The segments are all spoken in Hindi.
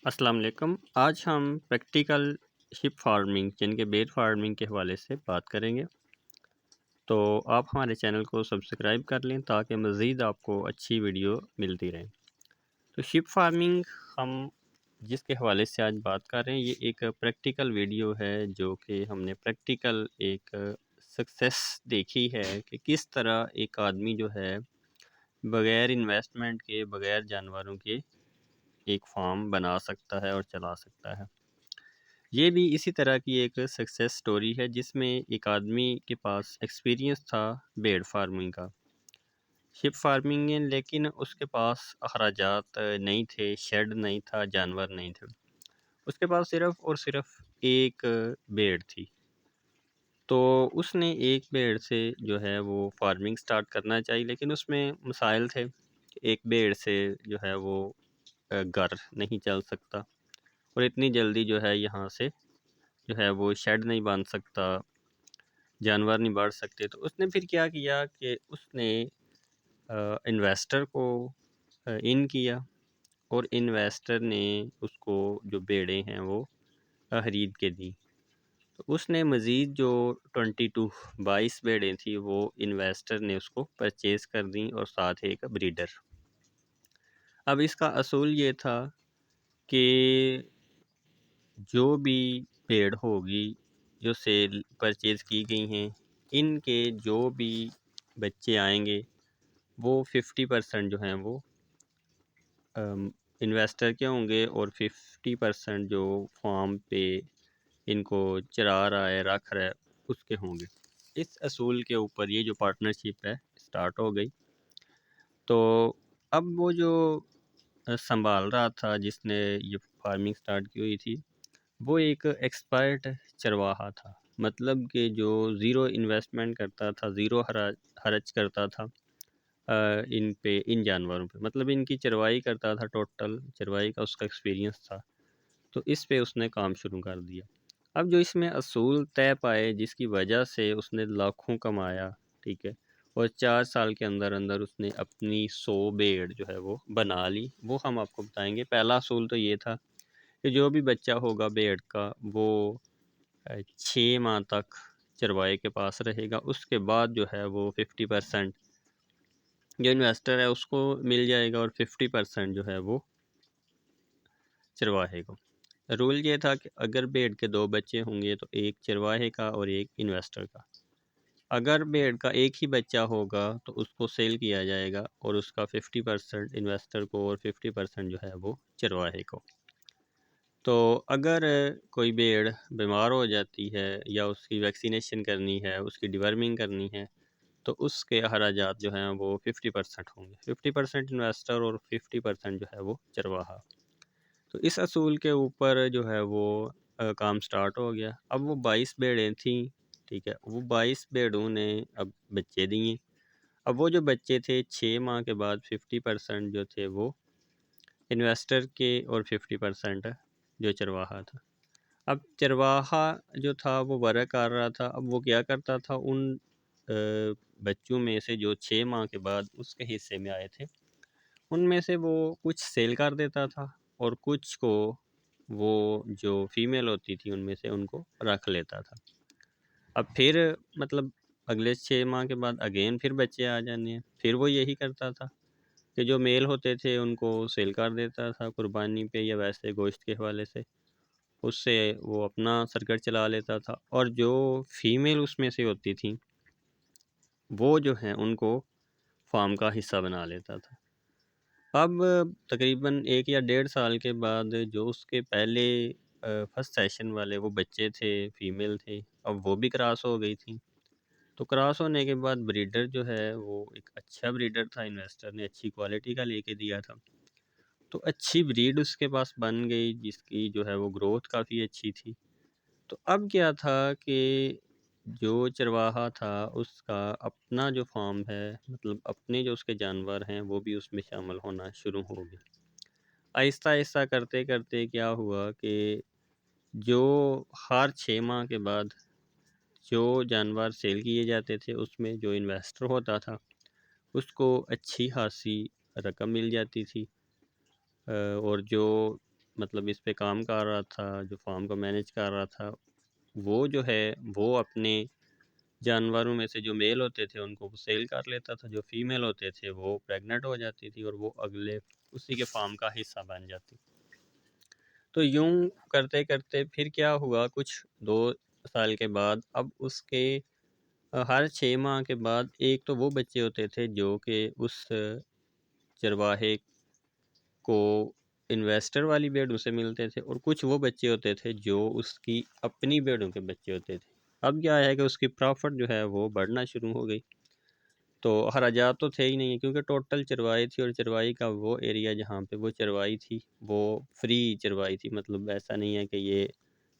अस्सलाम वालेकुम। आज हम प्रैक्टिकल शिप फार्मिंग यानी कि बेर फार्मिंग के हवाले से बात करेंगे। तो आप हमारे चैनल को सब्सक्राइब कर लें ताकि मज़ीद आपको अच्छी वीडियो मिलती रहे। तो शिप फार्मिंग हम जिसके हवाले से आज बात कर रहे हैं, ये एक प्रैक्टिकल वीडियो है जो कि हमने प्रैक्टिकल एक सक्सेस देखी है कि किस तरह एक आदमी जो है बग़ैर इन्वेस्टमेंट के, बग़ैर जानवरों के एक फार्म बना सकता है और चला सकता है। ये भी इसी तरह की एक सक्सेस स्टोरी है जिसमें एक आदमी के पास एक्सपीरियंस था भेड़ फार्मिंग का, शिप फार्मिंग में, लेकिन उसके पास अखराजात नहीं थे, शेड नहीं था, जानवर नहीं थे। उसके पास सिर्फ़ और सिर्फ़ एक भेड़ थी। तो उसने एक भेड़ से जो है वो फार्मिंग स्टार्ट करना चाहिए, लेकिन उसमें मसाइल थे। एक भेड़ से जो है वो घर नहीं चल सकता और इतनी जल्दी जो है यहाँ से जो है वो शेड नहीं बांध सकता, जानवर नहीं बढ़ सकते। तो उसने फिर क्या किया कि उसने इन्वेस्टर को इन किया और इन्वेस्टर ने उसको जो भेड़ें हैं वो खरीद के दी। तो उसने मज़ीद जो 22 भेड़ें थी वो इन्वेस्टर ने उसको परचेज़ कर दी और साथ एक ब्रीडर। अब इसका असूल ये था कि जो भी भेड़ होगी जो सेल परचेज़ की गई हैं, इनके जो भी बच्चे आएँगे वो 50% जो हैं वो इन्वेस्टर के होंगे और 50% जो फार्म पे इनको चरा रहा है, रख रहा है, उसके होंगे। इस असूल के ऊपर ये जो पार्टनरशिप है स्टार्ट हो गई। तो अब वो जो सँभाल रहा था, जिसने ये फार्मिंग स्टार्ट की हुई थी, वो एक एक्सपर्ट चरवाहा था। मतलब कि जो ज़ीरो इन्वेस्टमेंट करता था, ज़ीरो खर्च करता था इन जानवरों पे। मतलब इनकी चरवाई करता था, टोटल चरवाई का उसका एक्सपीरियंस था। तो इस पे उसने काम शुरू कर दिया। अब जो इसमें असूल तय पाए जिसकी वजह से उसने लाखों कमाया, ठीक है? और 4 साल के अंदर-अंदर उसने अपनी 100 भेड़ जो है वो बना ली। वो हम आपको बताएँगे। पहला असूल तो ये था कि जो भी बच्चा होगा भेड़ का वो 6 माह तक चरवाहे के पास रहेगा। उसके बाद जो है वो 50% जो इन्वेस्टर है उसको मिल जाएगा और 50% जो है वो चरवाहे को। रूल ये था कि अगर भेड़ के 2 बच्चे होंगे तो एक चरवाहे का और एक इन्वेस्टर का। अगर भेड़ का एक ही बच्चा होगा तो उसको सेल किया जाएगा और उसका 50% इन्वेस्टर को और 50% जो है वो चरवाहे को। तो अगर कोई भेड़ बीमार हो जाती है या उसकी वैक्सीनेशन करनी है, उसकी डिवर्मिंग करनी है, तो उसके अखराजात जो हैं वो 50% होंगे। 50% इन्वेस्टर और 50% जो है वो चरवाहा। तो इस असूल के ऊपर जो है वो काम स्टार्ट हो गया। अब वो 22 भेड़ें थीं, ठीक है? वो 22 भेड़ों ने अब बच्चे दिए। अब वो जो बच्चे थे 6 माह के बाद 50% जो थे वो इन्वेस्टर के और 50% जो चरवाहा था। अब चरवाहा जो था वो वर्क कर रहा था। अब वो क्या करता था, उन बच्चों में से जो 6 माह के बाद उसके हिस्से में आए थे, उनमें से वो कुछ सेल कर देता था और कुछ को वो जो फीमेल होती थी उनमें से उनको रख लेता था। अब फिर मतलब अगले 6 माह के बाद अगेन फिर बच्चे आ जाने हैं, फिर वो यही करता था कि जो मेल होते थे उनको सेल कर देता था कुर्बानी पे या वैसे गोश्त के हवाले से। उससे वो अपना सर्कट चला लेता था और जो फीमेल उसमें से होती थी, वो जो हैं उनको फार्म का हिस्सा बना लेता था। अब तकरीबन 1 या डेढ़ साल के बाद जो उसके पहले फर्स्ट सेशन वाले वो बच्चे थे, फीमेल थे, अब वो भी क्रॉस हो गई थी। तो क्रॉस होने के बाद ब्रीडर जो है वो एक अच्छा ब्रीडर था, इन्वेस्टर ने अच्छी क्वालिटी का लेके दिया था। तो अच्छी ब्रीड उसके पास बन गई जिसकी जो है वो ग्रोथ काफ़ी अच्छी थी। तो अब क्या था कि जो चरवाहा था उसका अपना जो फार्म है, मतलब अपने जो उसके जानवर हैं वो भी उसमें शामिल होना शुरू हो गए। आहिस्ता-आहिस्ता करते-करते क्या हुआ कि जो हर 6 माह के बाद जो जानवर सेल किए जाते थे उसमें जो इन्वेस्टर होता था उसको अच्छी खासी रकम मिल जाती थी। और जो मतलब इस पे काम कर रहा था, जो फार्म को मैनेज कर रहा था, वो जो है वो अपने जानवरों में से जो मेल होते थे उनको वो सेल कर लेता था, जो फीमेल होते थे वो प्रेग्नेंट हो जाती थी और वो अगले उसी के फार्म का हिस्सा बन जाती। तो यूं करते करते फिर क्या हुआ, कुछ 2 साल के बाद अब उसके हर 6 माह के बाद एक तो वो बच्चे होते थे जो कि उस चरवाहे को इन्वेस्टर वाली भेड़ों से मिलते थे, और कुछ वो बच्चे होते थे जो उसकी अपनी भेड़ों के बच्चे होते थे। अब क्या है कि उसकी प्रॉफिट जो है वो बढ़ना शुरू हो गई। तो अखराजात तो थे ही नहीं, क्योंकि टोटल चरवाई थी, और चरवाई का वो एरिया जहाँ पे वो चरवाई थी वो फ्री चरवाई थी। मतलब ऐसा नहीं है कि ये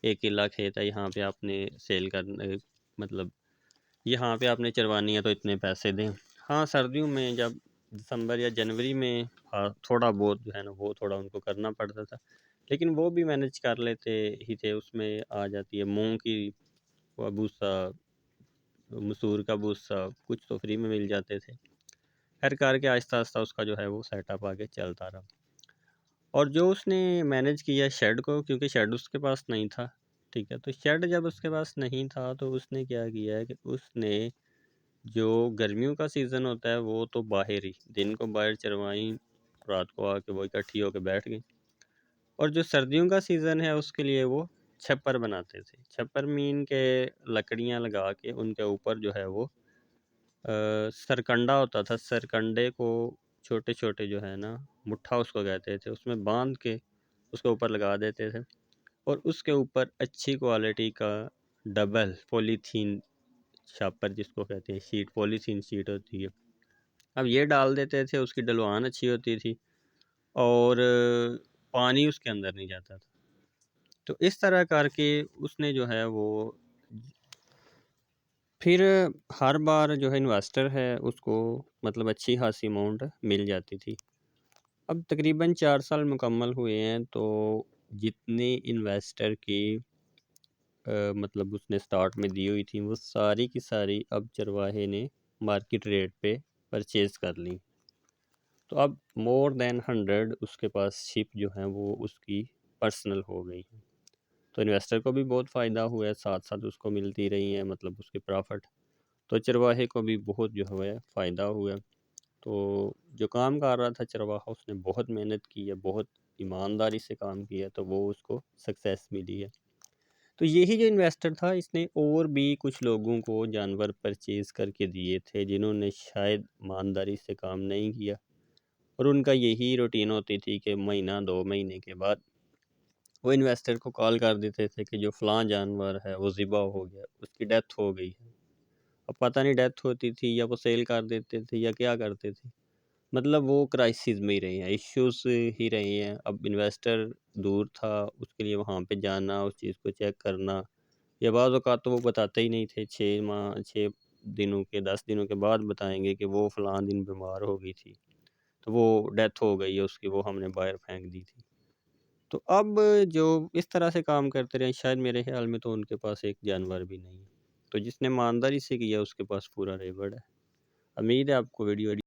एक किला खेत है, यहाँ पे आपने सेल करना, मतलब यहाँ पे आपने चरवानी है तो इतने पैसे दें। हाँ, सर्दियों में जब दिसंबर या जनवरी में, हाँ, थोड़ा बहुत जो है ना वो थोड़ा उनको करना पड़ता था, लेकिन वो भी मैनेज कर लेते ही थे। उसमें आ जाती है मूंग की वो भूसा, मसूर का भूसा, कुछ तो फ्री में मिल जाते थे। हर करके आहिस्ता आहिस्ता उसका जो है वो सेटअप आगे चलता रहा। और जो उसने मैनेज किया शेड को, क्योंकि शेड उसके पास नहीं था, ठीक है, तो शेड जब उसके पास नहीं था तो उसने क्या किया है कि उसने जो गर्मियों का सीज़न होता है वो तो बाहर ही, दिन को बाहर चरवाई, रात को आके वो इकट्ठी होकर बैठ गई। और जो सर्दियों का सीज़न है उसके लिए वो छप्पर बनाते थे। छप्पर मीन के लकड़ियाँ लगा के उनके ऊपर जो है वो सरकंडा होता था। सरकंडे को छोटे छोटे जो है ना, मुट्ठा उसको कहते थे, उसमें बांध के उसके ऊपर लगा देते थे, और उसके ऊपर अच्छी क्वालिटी का डबल पॉलीथीन छापर जिसको कहते हैं, शीट, पॉलीथीन शीट होती है, अब ये डाल देते थे। उसकी डलवान अच्छी होती थी और पानी उसके अंदर नहीं जाता था। तो इस तरह करके उसने जो है वो फिर हर बार जो है इन्वेस्टर है उसको मतलब अच्छी खासी अमाउंट मिल जाती थी। अब तकरीबन 4 साल मुकम्मल हुए हैं, तो जितने इन्वेस्टर की मतलब उसने स्टार्ट में दी हुई थी वो सारी की सारी अब चरवाहे ने मार्केट रेट पे परचेज़ कर ली। तो अब मोर देन 100 उसके पास शिप जो हैं वो उसकी पर्सनल हो गई हैं। तो इन्वेस्टर को भी बहुत फ़ायदा हुआ है, साथ साथ उसको मिलती रही है मतलब उसकी प्रॉफिट। तो चरवाहे को भी बहुत जो है फ़ायदा हुआ। तो जो काम कर रहा था चरवाहा, उसने बहुत मेहनत की है, बहुत ईमानदारी से काम किया, तो वो उसको सक्सेस मिली है। तो यही जो इन्वेस्टर था इसने और भी कुछ लोगों को जानवर परचेज़ करके दिए थे जिन्होंने शायद ईमानदारी से काम नहीं किया, और उनका यही रूटीन होती थी कि महीना 2 महीने के बाद वो इन्वेस्टर को कॉल कर देते थे कि जो फ़लाँ जानवर है वो ज़िबा हो गया, उसकी डेथ हो गई है। अब पता नहीं डेथ होती थी या वो सेल कर देते थे या क्या करते थे। मतलब वो क्राइसिस में ही रहे हैं, इश्यूज़ ही रहे हैं। अब इन्वेस्टर दूर था, उसके लिए वहाँ पे जाना, उस चीज़ को चेक करना, या बाज़ औक़ात तो वो बताते ही नहीं थे। 6 दिनों के 10 दिनों के बाद बताएँगे कि वो फ़लाँ दिन बीमार हो गई थी, तो वो डेथ हो गई है उसकी, वो हमने बाहर फेंक दी थी। तो अब जो इस तरह से काम करते रहे, शायद मेरे ख़्याल में तो उनके पास एक जानवर भी नहीं है। तो जिसने ईमानदारी से किया उसके पास पूरा रिवॉर्ड है। उम्मीद है आपको वीडियो